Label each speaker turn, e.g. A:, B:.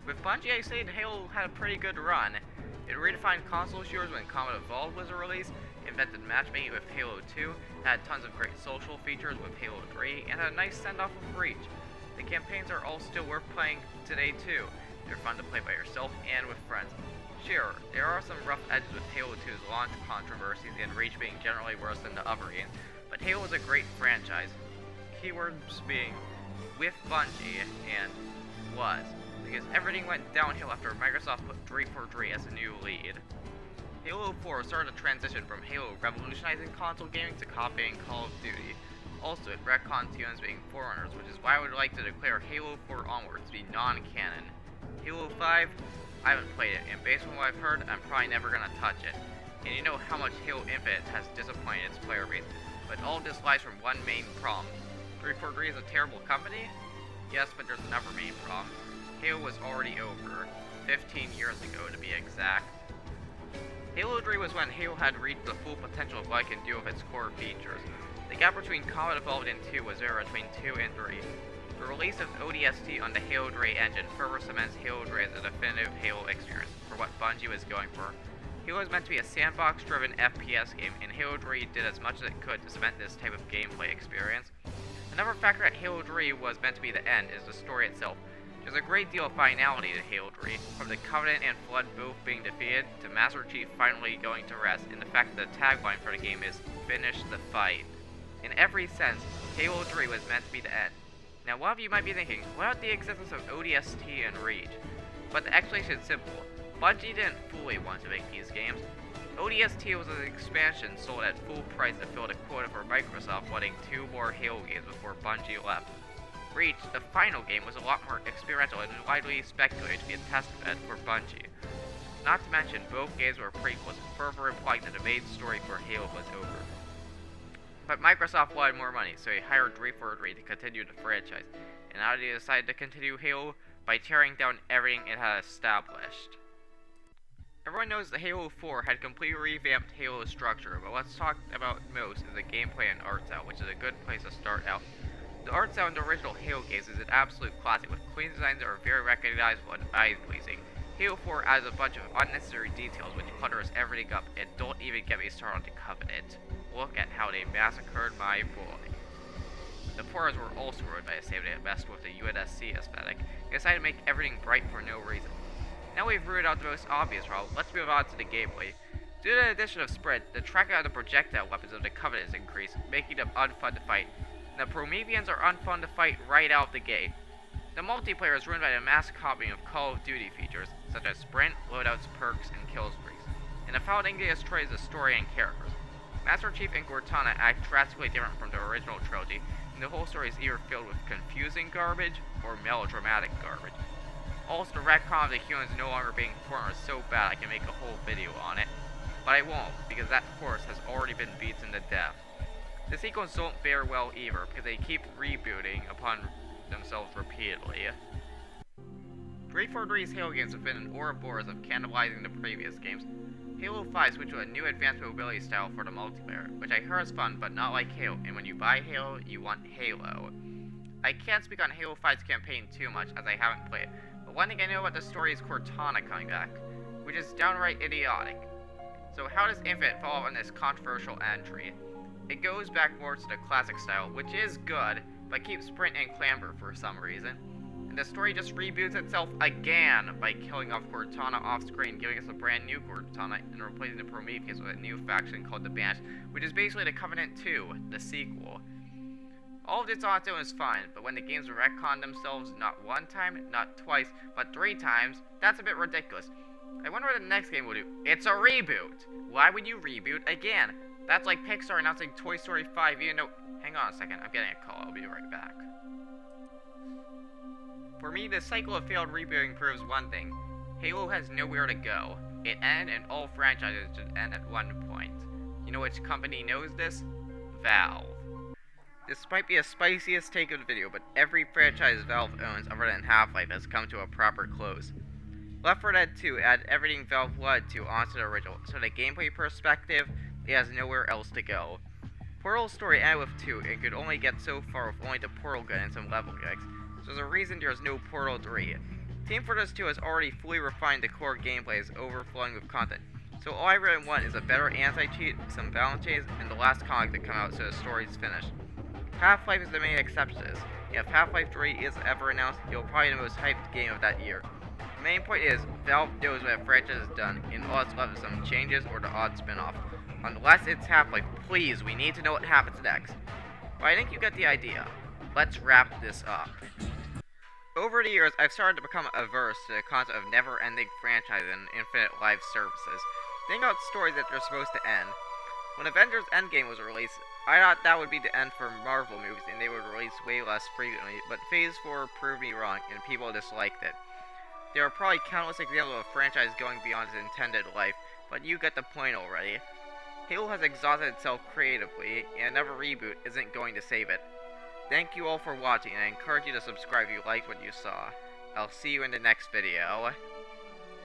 A: With Bungie, I say Halo had a pretty good run. It redefined console shooters when Combat Evolved was released, invented matchmaking with Halo 2, had tons of great social features with Halo 3, and had a nice send-off with Reach. The campaigns are all still worth playing today too. They're fun to play by yourself and with friends. Sure, there are some rough edges with Halo 2's launch controversies and Reach being generally worse than the other games, but Halo is a great franchise. Keywords being with Bungie and was, because everything went downhill after Microsoft put 343 as the new lead. Halo 4 started a transition from Halo revolutionizing console gaming to copying Call of Duty. Also, it retconned humans being Forerunners, which is why I would like to declare Halo 4 onwards to be non-canon. Halo 5, I haven't played it, and based on what I've heard, I'm probably never gonna touch it. And you know how much Halo Infinite has disappointed its player base, but all this lies from one main problem. 343 is a terrible company? Yes, but there's another main problem. Halo was already over, 15 years ago to be exact. Halo 3 was when Halo had reached the full potential of what it can do with its core features. The gap between Combat Evolved and 2 was there between 2 and 3. The release of ODST on the Halo 3 engine further cements Halo 3 as a definitive Halo experience for what Bungie was going for. Halo is meant to be a sandbox-driven FPS game, and Halo 3 did as much as it could to cement this type of gameplay experience. Another factor that Halo 3 was meant to be the end is the story itself. There's a great deal of finality to Halo 3, from the Covenant and Flood both being defeated, to Master Chief finally going to rest, and the fact that the tagline for the game is, "Finish the fight." In every sense, Halo 3 was meant to be the end. Now, one of you might be thinking, what about the existence of ODST and Reach? But the explanation is simple. Bungie didn't fully want to make these games. ODST was an expansion sold at full price to fill the quota for Microsoft wanting 2 more Halo games before Bungie left. Reach, the final game, was a lot more experimental and widely speculated to be a testbed for Bungie. Not to mention, both games were prequels, further implying that the main story for Halo was over. But Microsoft wanted more money, so they hired 343 to continue the franchise, and now they decided to continue Halo by tearing down everything it had established. Everyone knows that Halo 4 had completely revamped Halo's structure, but what's talked about most is the gameplay and art style, which is a good place to start out. The art style in the original Halo games is an absolute classic, with clean designs that are very recognizable and eye-pleasing. Halo 4 adds a bunch of unnecessary details which clutters everything up, and don't even get me started on the Covenant. Look at how they massacred my boy. The Porters were also ruined by the same day that messed with the UNSC aesthetic, and decided to make everything bright for no reason. Now we've rooted out the most obvious problem, let's move on to the gameplay. Due to the addition of Sprint, the tracking of the projectile weapons of the Covenant is increased, making them unfun to fight. The Prometheans are unfun to fight right out the gate. The multiplayer is ruined by the mass copying of Call of Duty features, such as sprint, loadouts, perks, and kill streaks. And the founding destroys the story and characters. Master Chief and Cortana act drastically different from the original trilogy, and the whole story is either filled with confusing garbage or melodramatic garbage. Also, the retcon of the humans no longer being foreigners is so bad I can make a whole video on it, but I won't, because that horse has already been beaten to death. The sequels don't fare well either, because they keep rebooting upon themselves repeatedly. 343's Halo games have been an ouroboros of cannibalizing the previous games. Halo 5 switched to a new advanced mobility style for the multiplayer, which I heard is fun, but not like Halo, and when you buy Halo, you want Halo. I can't speak on Halo 5's campaign too much, as I haven't played, but one thing I know about the story is Cortana coming back, which is downright idiotic. So how does Infinite fall on this controversial entry? It goes back more to the classic style, which is good, but keeps Sprint and Clamber for some reason. And the story just reboots itself again by killing off Cortana off-screen, giving us a brand new Cortana, and replacing the Prometheus with a new faction called the Banished, which is basically the Covenant 2, the sequel. All of this on its own is fine, but when the games retcon themselves not one time, not twice, but 3 times, that's a bit ridiculous. I wonder what the next game will do. It's a reboot! Why would you reboot again? That's like Pixar announcing Toy Story 5 even though... Hang on a second, I'm getting a call, I'll be right back. For me, the cycle of failed rebooting proves one thing. Halo has nowhere to go. It ended and all franchises should end at one point. You know which company knows this? Valve. This might be a spiciest take of the video, but every franchise Valve owns other than Half-Life has come to a proper close. Left 4 Dead 2 added everything Valve wanted to onto the original, so the gameplay perspective, it has nowhere else to go. Portal's story ended with 2 and could only get so far with only the Portal gun and some level checks, so there's a reason there's no Portal 3. Team Fortress 2 has already fully refined the core gameplay is overflowing with content. So all I really want is a better anti-cheat, some balance changes, and the last comic to come out so the story's finished. Half-Life is the main exception to this, and if Half-Life 3 is ever announced, it'll probably be the most hyped game of that year. The main point is, Valve knows what a franchise has done, and all it's left is some changes or the odd spin-off. Unless it's Half-Life, please, we need to know what happens next. But I think you get the idea. Let's wrap this up. Over the years, I've started to become averse to the concept of never-ending franchises and infinite live services. Think about stories that they're supposed to end. When Avengers Endgame was released, I thought that would be the end for Marvel movies and they would release way less frequently, but Phase 4 proved me wrong and people disliked it. There are probably countless examples of a franchise going beyond its intended life, but you get the point already. Halo has exhausted itself creatively, and another reboot isn't going to save it. Thank you all for watching, and I encourage you to subscribe if you liked what you saw. I'll see you in the next video.